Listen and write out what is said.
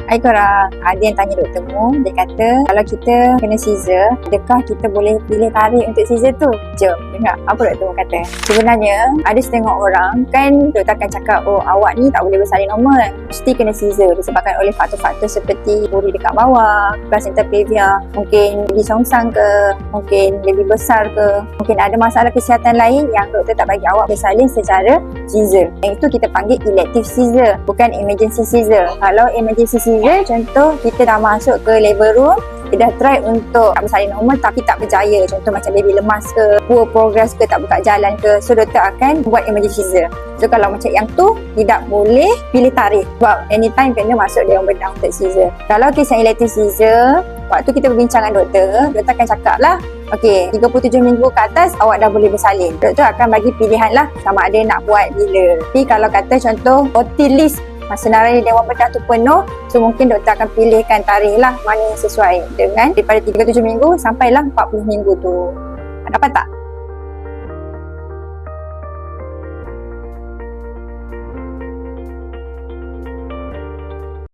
Hai korang, ada yang tanya doktor Mu, dia kata kalau kita kena Caesar, adakah kita boleh pilih tarikh untuk Caesar tu? Jom, dengar apa doktor Mu kata. Sebenarnya, ada setengah orang kan doktor akan cakap, oh awak ni tak boleh bersalin normal, mesti kena Caesar disebabkan oleh faktor-faktor seperti buri dekat bawah, placenta previa, mungkin baby songsang ke, mungkin baby besar ke, mungkin ada masalah kesihatan lain yang doktor tak bagi awak bersalin secara Caesar. Yang itu kita panggil elective Caesar, bukan emergency Caesar. Kalau emergency Caesar, contoh kita dah masuk ke labor room, kita dah try untuk bersalin normal tapi tak berjaya, contoh macam baby lemas ke, poor progress ke, tak buka jalan ke, so doktor akan buat emergency Caesar. So kalau macam yang tu, tidak boleh pilih tarikh sebab anytime kena masuk dia orang bedah untuk Caesar. Kalau kes yang elective Caesar, waktu kita berbincang dengan doktor akan cakap lah, okey, 37 minggu ke atas awak dah boleh bersalin. Doktor akan bagi pilihan lah sama ada nak buat bila. Tapi kalau kata contoh voting list senarai Dewan Bedah tu penuh, so mungkin doktor akan pilihkan tarikh lah mana yang sesuai dengan daripada 37 minggu sampailah 40 minggu tu. Dapat tak?